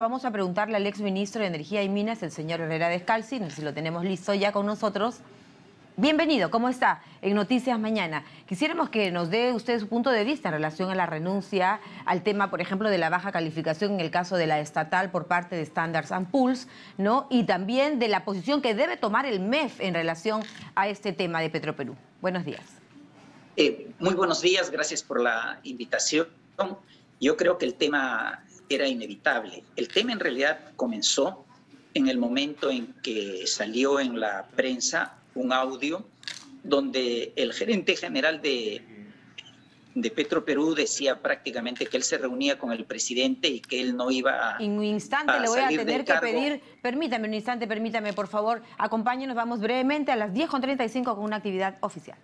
Vamos a preguntarle al exministro de Energía y Minas, el señor Herrera Descalzi, no sé si lo tenemos listo ya con nosotros. Bienvenido, ¿cómo está? En Noticias Mañana. Quisiéramos que nos dé usted su punto de vista en relación a la renuncia, al tema, por ejemplo, de la baja calificación en el caso de la estatal por parte de Standard & Poor's, ¿no? Y también de la posición que debe tomar el MEF en relación a este tema de Petroperú. Buenos días. Muy buenos días, gracias por la invitación. Yo creo que el tema era inevitable. El tema en realidad comenzó en el momento en que salió en la prensa un audio donde el gerente general de Petroperú decía prácticamente que él se reunía con el presidente y que él no iba a En un instante le voy a tener que pedir, permítame un instante, permítame por favor, acompáñenos, vamos brevemente a las 10:35 con una actividad oficial.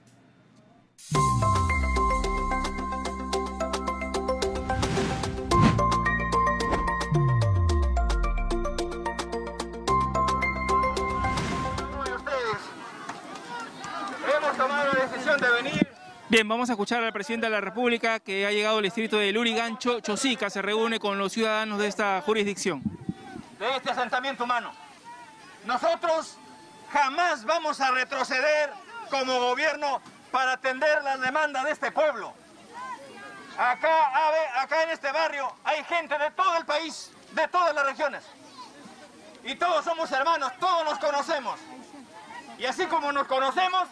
Tomado la decisión de venir. Bien, vamos a escuchar al presidente de la República que ha llegado al distrito de Lurigancho, Chosica, se reúne con los ciudadanos de esta jurisdicción. De este asentamiento humano. Nosotros jamás vamos a retroceder como gobierno para atender las demandas de este pueblo. Acá en este barrio hay gente de todo el país, de todas las regiones. Y todos somos hermanos, todos nos conocemos. Y así como nos conocemos,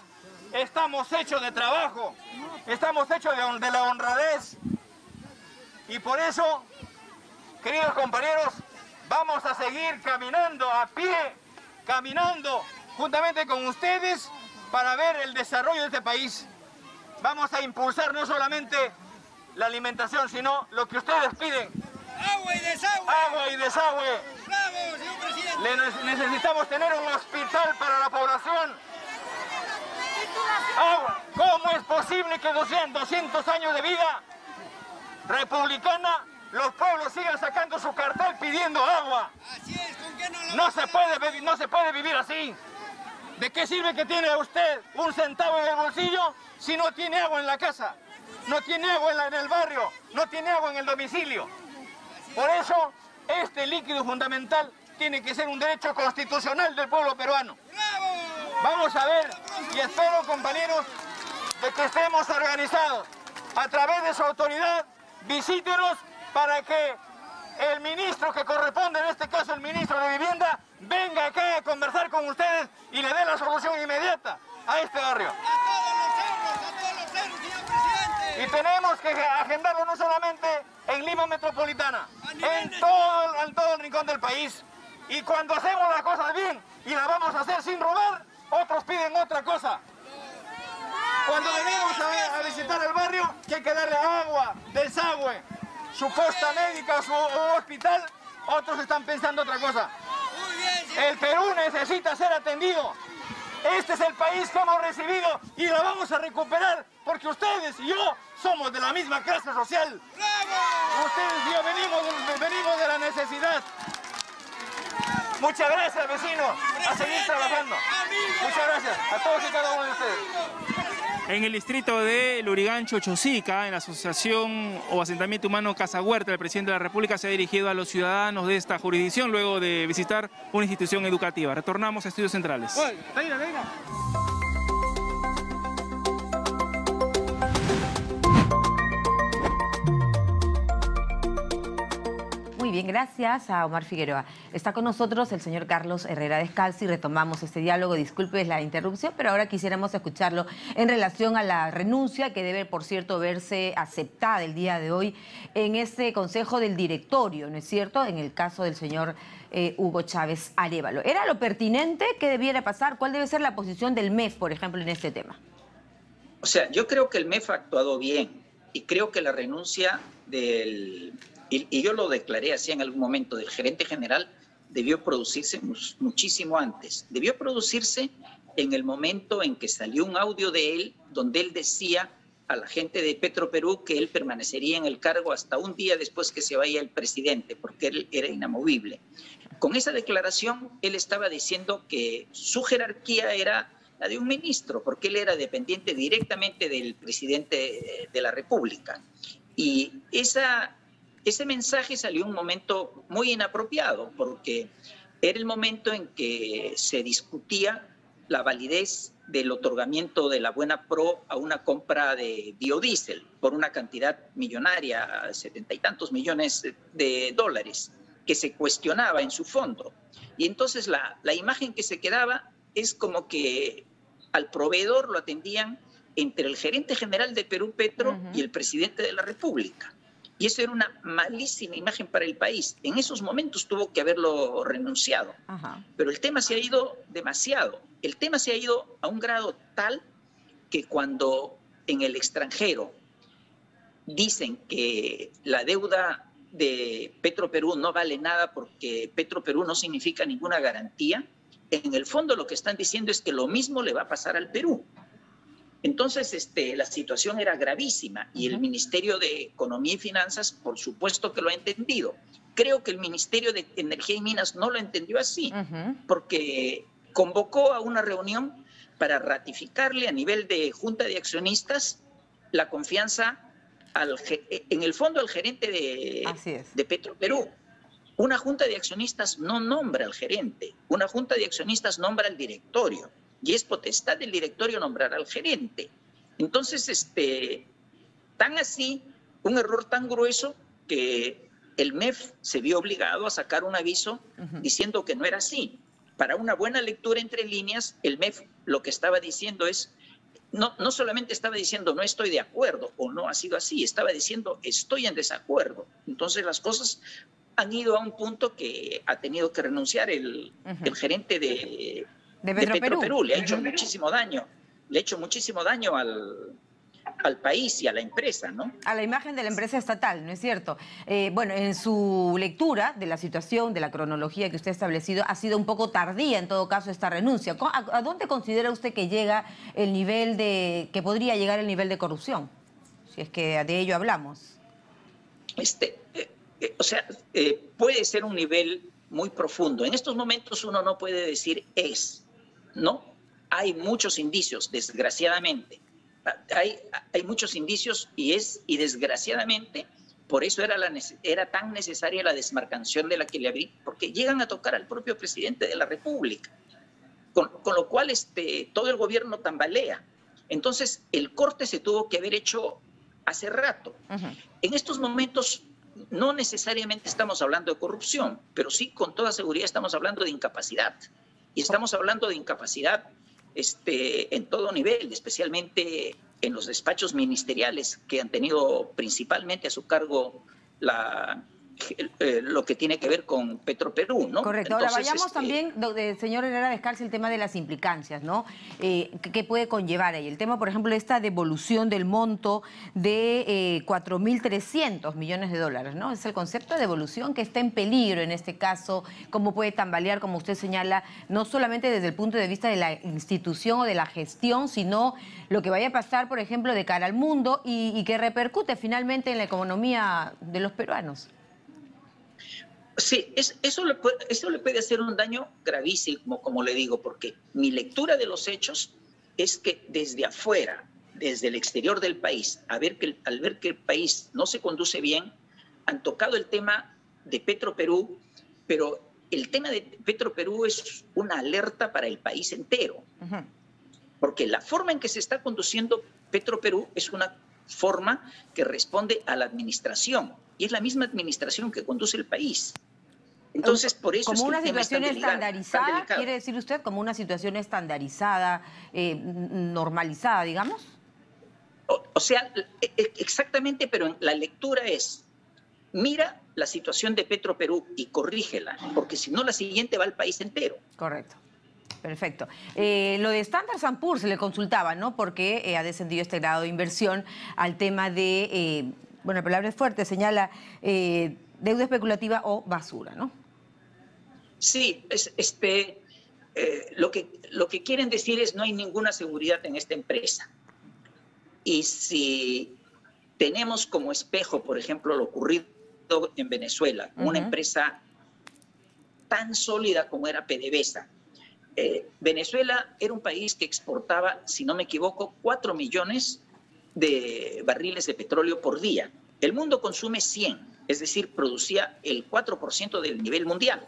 estamos hechos de trabajo, estamos hechos de la honradez. Y por eso, queridos compañeros, vamos a seguir caminando a pie, caminando juntamente con ustedes para ver el desarrollo de este país. Vamos a impulsar no solamente la alimentación, sino lo que ustedes piden. ¡Agua y desagüe! ¡Agua y desagüe! ¡Bravo, señor presidente! Necesitamos tener un hospital para la población. Agua. ¿Cómo es posible que 200 años de vida republicana los pueblos sigan sacando su cartel pidiendo agua? Así es, ¿con qué no se puede vivir así. ¿De qué sirve que tiene usted un centavo en el bolsillo si no tiene agua en la casa? No tiene agua en el barrio, no tiene agua en el domicilio. Por eso, este líquido fundamental tiene que ser un derecho constitucional del pueblo peruano. ¡Bravo! Vamos a ver, y espero, compañeros, de que estemos organizados. A través de su autoridad, visítenos para que el ministro que corresponde, en este caso el ministro de Vivienda, venga acá a conversar con ustedes y le dé la solución inmediata a este barrio. A todos los cerros, señor presidente. Y tenemos que agendarlo no solamente en Lima Metropolitana, en todo el rincón del país. Y cuando hacemos las cosas bien y las vamos a hacer sin robar, otros piden otra cosa. Cuando venimos a visitar el barrio, que hay que darle agua, desagüe, su posta médica, su hospital, otros están pensando otra cosa. Muy bien, señor. El Perú necesita ser atendido. Este es el país que hemos recibido y lo vamos a recuperar porque ustedes y yo somos de la misma clase social. ¡Bravo! Ustedes y yo venimos de la necesidad. Muchas gracias, vecinos. A seguir trabajando. Muchas gracias a todos y cada uno de ustedes. En el distrito de Lurigancho, Chosica, en la asociación o asentamiento humano Casa Huerta, el presidente de la República se ha dirigido a los ciudadanos de esta jurisdicción luego de visitar una institución educativa. Retornamos a Estudios Centrales. Venga. Muy bien, gracias a Omar Figueroa. Está con nosotros el señor Carlos Herrera Descalzi. Retomamos este diálogo, disculpe la interrupción, pero ahora quisiéramos escucharlo en relación a la renuncia que debe, por cierto, verse aceptada el día de hoy en este Consejo del Directorio, ¿no es cierto?, en el caso del señor Hugo Chávez Arévalo. ¿Era lo pertinente que debiera pasar? ¿Cuál debe ser la posición del MEF, por ejemplo, en este tema? O sea, yo creo que el MEF ha actuado bien y creo que la renuncia del... Y yo lo declaré así en algún momento, del gerente general, debió producirse muchísimo antes. Debió producirse en el momento en que salió un audio de él, donde él decía a la gente de Petroperú que él permanecería en el cargo hasta un día después que se vaya el presidente, porque él era inamovible. Con esa declaración, él estaba diciendo que su jerarquía era la de un ministro, porque él era dependiente directamente del presidente de la República. Y esa ese mensaje salió en un momento muy inapropiado, porque era el momento en que se discutía la validez del otorgamiento de la Buena Pro a una compra de biodiesel por una cantidad millonaria, 70 y tantos millones de dólares, que se cuestionaba en su fondo. Y entonces la imagen que se quedaba es como que al proveedor lo atendían entre el gerente general de Perú, Petro, y el presidente de la República. Y eso era una malísima imagen para el país. En esos momentos tuvo que haberlo renunciado. Pero el tema se ha ido demasiado. El tema se ha ido a un grado tal que cuando en el extranjero dicen que la deuda de Petroperú no vale nada porque Petroperú no significa ninguna garantía, en el fondo lo que están diciendo es que lo mismo le va a pasar al Perú. Entonces, la situación era gravísima y el Ministerio de Economía y Finanzas, por supuesto que lo ha entendido. Creo que el Ministerio de Energía y Minas no lo entendió así, porque convocó a una reunión para ratificarle a nivel de Junta de Accionistas la confianza, en el fondo, al gerente de Petroperú. Una Junta de Accionistas no nombra al gerente, una Junta de Accionistas nombra al directorio. Y es potestad del directorio nombrar al gerente. Entonces, tan así, un error tan grueso que el MEF se vio obligado a sacar un aviso diciendo que no era así. Para una buena lectura entre líneas, el MEF lo que estaba diciendo es, no solamente estaba diciendo no estoy de acuerdo o no ha sido así, estaba diciendo estoy en desacuerdo. Entonces las cosas han ido a un punto que ha tenido que renunciar el gerente de Petroperú. Le ha hecho muchísimo daño. Le ha hecho muchísimo daño al país y a la empresa, ¿no? A la imagen de la empresa estatal, ¿no es cierto? Bueno, en su lectura de la situación, de la cronología que usted ha establecido, ha sido un poco tardía, en todo caso, esta renuncia. ¿A dónde considera usted que llega el nivel que podría llegar el nivel de corrupción? Si es que de ello hablamos. Puede ser un nivel muy profundo. En estos momentos uno no puede decir ¿no? Hay muchos indicios, desgraciadamente. Hay muchos indicios y desgraciadamente por eso era tan necesaria la desmarcación de la que le abrí, porque llegan a tocar al propio presidente de la República, con lo cual todo el gobierno tambalea. Entonces el corte se tuvo que haber hecho hace rato. En estos momentos no necesariamente estamos hablando de corrupción, pero sí con toda seguridad estamos hablando de incapacidad. Y estamos hablando de incapacidad en todo nivel, especialmente en los despachos ministeriales que han tenido principalmente a su cargo lo que tiene que ver con Petroperú, ¿no? Correcto. Entonces, ahora vayamos también, señor Herrera Descalzi, el tema de las implicancias, ¿no? ¿Qué puede conllevar ahí? El tema, por ejemplo, de esta devolución del monto de 4.300 millones de dólares, ¿no? Es el concepto de devolución que está en peligro en este caso, cómo puede tambalear, como usted señala, no solamente desde el punto de vista de la institución o de la gestión, sino lo que vaya a pasar, por ejemplo, de cara al mundo y que repercute finalmente en la economía de los peruanos. Sí, eso le puede hacer un daño gravísimo, como le digo, porque mi lectura de los hechos es que desde afuera, desde el exterior del país, al ver que el país no se conduce bien, han tocado el tema de Petroperú, pero el tema de Petroperú es una alerta para el país entero, porque la forma en que se está conduciendo Petroperú es una forma que responde a la administración, y es la misma administración que conduce el país. Entonces, por eso como es que una situación estandarizada, ¿quiere decir usted? Como una situación estandarizada, normalizada, digamos. O sea, exactamente, pero la lectura es, mira la situación de Petroperú y corrígela, porque si no la siguiente va al país entero. Correcto. Perfecto. Lo de Standard & Poor's se le consultaba, ¿no? Porque ha descendido este grado de inversión al tema de, bueno, la palabra es fuerte, señala deuda especulativa o basura, ¿no? Sí, lo que quieren decir es no hay ninguna seguridad en esta empresa. Y si tenemos como espejo, por ejemplo, lo ocurrido en Venezuela, una empresa tan sólida como era PDVSA. Venezuela era un país que exportaba, si no me equivoco, 4 millones de barriles de petróleo por día. El mundo consume 100. es decir, producía el 4% del nivel mundial.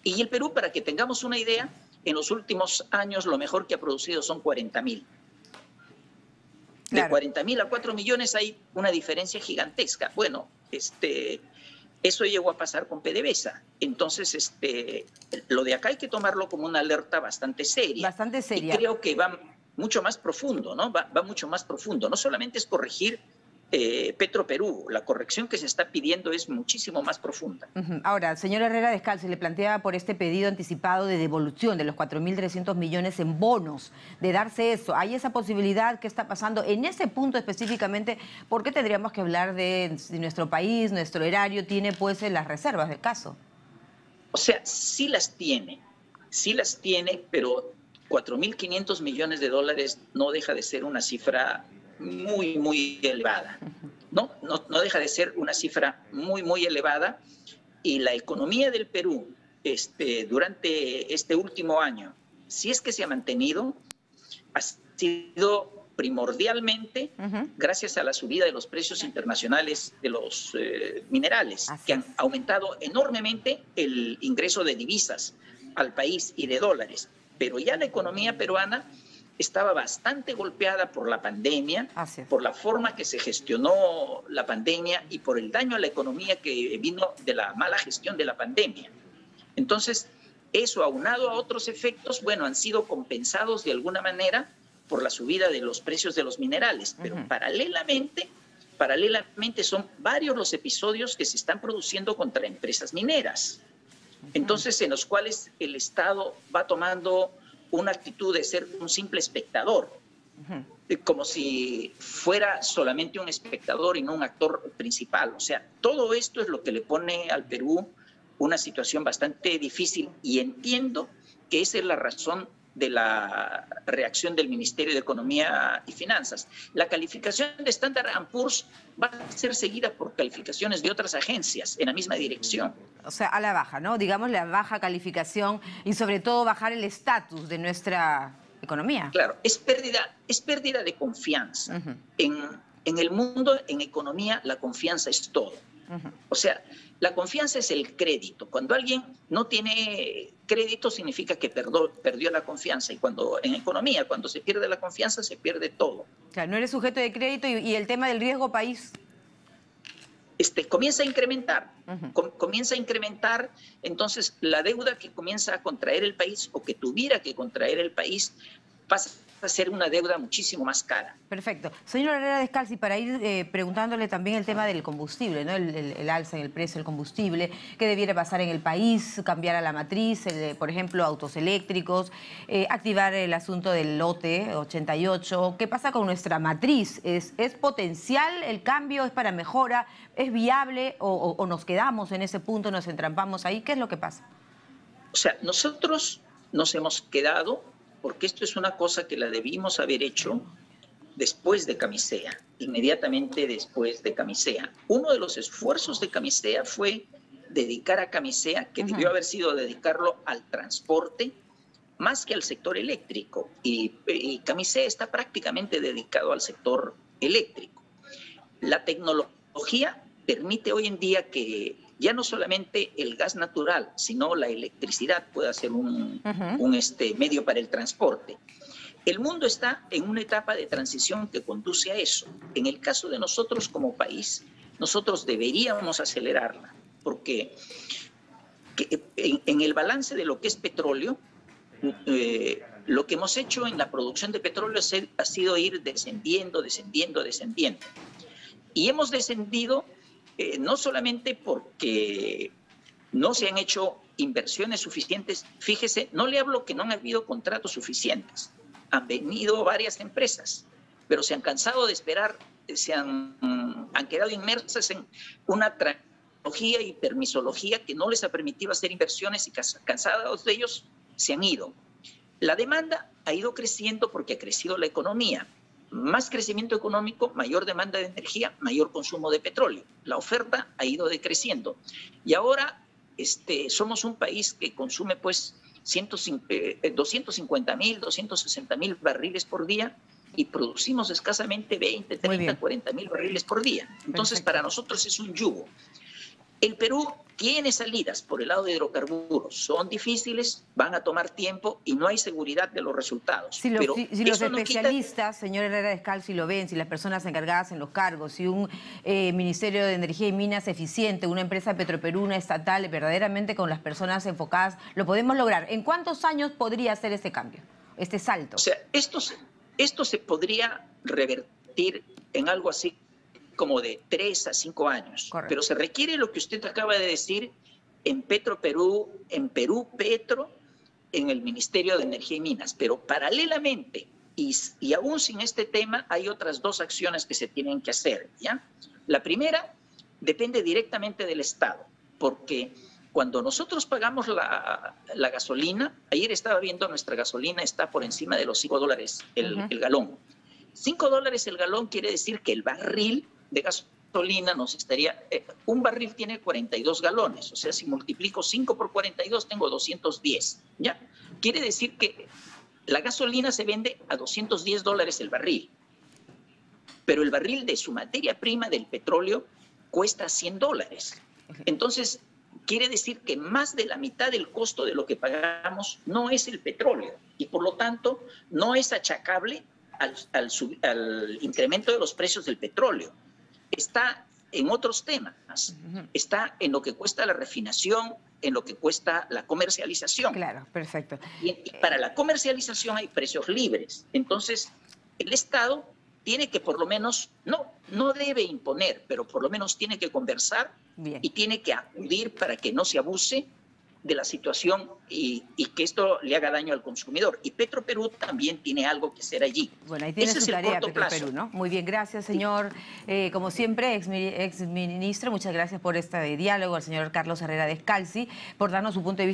Y el Perú, para que tengamos una idea, en los últimos años lo mejor que ha producido son 40.000. Claro. De 40.000 a 4 millones hay una diferencia gigantesca. Bueno, eso llegó a pasar con PDVSA. Entonces, lo de acá hay que tomarlo como una alerta bastante seria. Bastante seria. Y creo que va mucho más profundo, ¿no? Va mucho más profundo. No solamente es corregir Petroperú, la corrección que se está pidiendo es muchísimo más profunda. Ahora, señor Herrera Descalzi, le planteaba por este pedido anticipado de devolución de los 4.300 millones en bonos, de darse eso. ¿Hay esa posibilidad? ¿Qué está pasando? En ese punto específicamente, ¿por qué tendríamos que hablar de si nuestro país, nuestro erario, tiene pues las reservas del caso? O sea, sí las tiene, pero 4.500 millones de dólares no deja de ser una cifra muy, muy elevada. No deja de ser una cifra muy, muy elevada, y la economía del Perú durante este último año, si es que se ha mantenido, ha sido primordialmente gracias a la subida de los precios internacionales de los minerales, que han aumentado enormemente el ingreso de divisas al país y de dólares. Pero ya la economía peruana estaba bastante golpeada por la pandemia, por la forma que se gestionó la pandemia y por el daño a la economía que vino de la mala gestión de la pandemia. Entonces, eso aunado a otros efectos, bueno, han sido compensados de alguna manera por la subida de los precios de los minerales, pero paralelamente son varios los episodios que se están produciendo contra empresas mineras. Entonces, en los cuales el Estado va tomando una actitud de ser un simple espectador, como si fuera solamente un espectador y no un actor principal. O sea, todo esto es lo que le pone al Perú una situación bastante difícil, y entiendo que esa es la razón de la reacción del Ministerio de Economía y Finanzas. La calificación de Standard & Poor's va a ser seguida por calificaciones de otras agencias en la misma dirección. O sea, a la baja, ¿no? Digamos, la baja calificación y sobre todo bajar el estatus de nuestra economía. Claro, es pérdida de confianza. En el mundo, en economía, la confianza es todo. O sea, la confianza es el crédito. Cuando alguien no tiene crédito, significa que perdió la confianza. Y en economía, cuando se pierde la confianza, se pierde todo. Claro, no eres sujeto de crédito y el tema del riesgo país. Comienza a incrementar. Comienza a incrementar. Entonces, la deuda que comienza a contraer el país, o que tuviera que contraer el país, pasa a ser una deuda muchísimo más cara. Perfecto. Señor Herrera Descalzi, para ir preguntándole también el tema del combustible, ¿no? El alza en el precio del combustible, ¿qué debiera pasar en el país? Cambiar a la matriz, por ejemplo, autos eléctricos, activar el asunto del lote 88. ¿Qué pasa con nuestra matriz? ¿Es potencial el cambio? ¿Es para mejora? ¿Es viable? ¿O nos quedamos en ese punto, nos entrampamos ahí? ¿Qué es lo que pasa? O sea, nosotros nos hemos quedado, porque esto es una cosa que la debimos haber hecho después de Camisea, inmediatamente después de Camisea. Uno de los esfuerzos de Camisea fue dedicar a Camisea, que debió haber sido dedicarlo al transporte más que al sector eléctrico. Y Camisea está prácticamente dedicado al sector eléctrico. La tecnología permite hoy en día que ya no solamente el gas natural, sino la electricidad pueda ser un medio para el transporte. El mundo está en una etapa de transición que conduce a eso. En el caso de nosotros como país, nosotros deberíamos acelerarla, porque en el balance de lo que es petróleo, lo que hemos hecho en la producción de petróleo ha sido ir descendiendo. Y hemos descendido no solamente porque no se han hecho inversiones suficientes. Fíjese, no le hablo que no han habido contratos suficientes. Han venido varias empresas, pero se han cansado de esperar, han quedado inmersas en una tecnología y permisología que no les ha permitido hacer inversiones, y cansados de ellos se han ido. La demanda ha ido creciendo porque ha crecido la economía. Más crecimiento económico, mayor demanda de energía, mayor consumo de petróleo. La oferta ha ido decreciendo. Y ahora somos un país que consume pues 250.000, 260.000 barriles por día, y producimos escasamente 20, 30, 40.000 barriles por día. Entonces, para nosotros es un yugo. El Perú tiene salidas por el lado de hidrocarburos, son difíciles, van a tomar tiempo y no hay seguridad de los resultados. Si los Pero eso no especialistas, señor Herrera Descalzi, lo ven, si las personas encargadas en los cargos, si un Ministerio de Energía y Minas eficiente, una empresa Petroperú, una estatal, verdaderamente con las personas enfocadas, lo podemos lograr. ¿En cuántos años podría hacer este cambio, este salto? O sea, esto se podría revertir en algo así como de 3 a 5 años. Correcto. Pero se requiere lo que usted acaba de decir en Petroperú, en Perú Petro, en el Ministerio de Energía y Minas. Pero paralelamente, y aún sin este tema, hay otras 2 acciones que se tienen que hacer, ¿ya? La primera depende directamente del Estado, porque cuando nosotros pagamos la gasolina, ayer estaba viendo nuestra gasolina está por encima de los $5 el galón. $5 el galón quiere decir que el barril de gasolina nos estaría... un barril tiene 42 galones, o sea, si multiplico 5 por 42 tengo 210, ¿ya? Quiere decir que la gasolina se vende a $210 el barril, pero el barril de su materia prima del petróleo cuesta $100. Entonces, quiere decir que más de la mitad del costo de lo que pagamos no es el petróleo y por lo tanto no es achacable al incremento de los precios del petróleo. Está en otros temas, está en lo que cuesta la refinación, en lo que cuesta la comercialización. Claro, perfecto. Y para la comercialización hay precios libres. Entonces, el Estado tiene que por lo menos, no debe imponer, pero por lo menos tiene que conversar. Bien. Y tiene que acudir para que no se abuse de la situación y que esto le haga daño al consumidor. Y Petroperú también tiene algo que hacer allí. Bueno, ahí tiene Ese su es el tarea corto Petroperú, plazo. ¿no? Muy bien, gracias, señor. Como siempre, ex ministro, muchas gracias por este diálogo, al señor Carlos Herrera Descalzi, por darnos su punto de vista.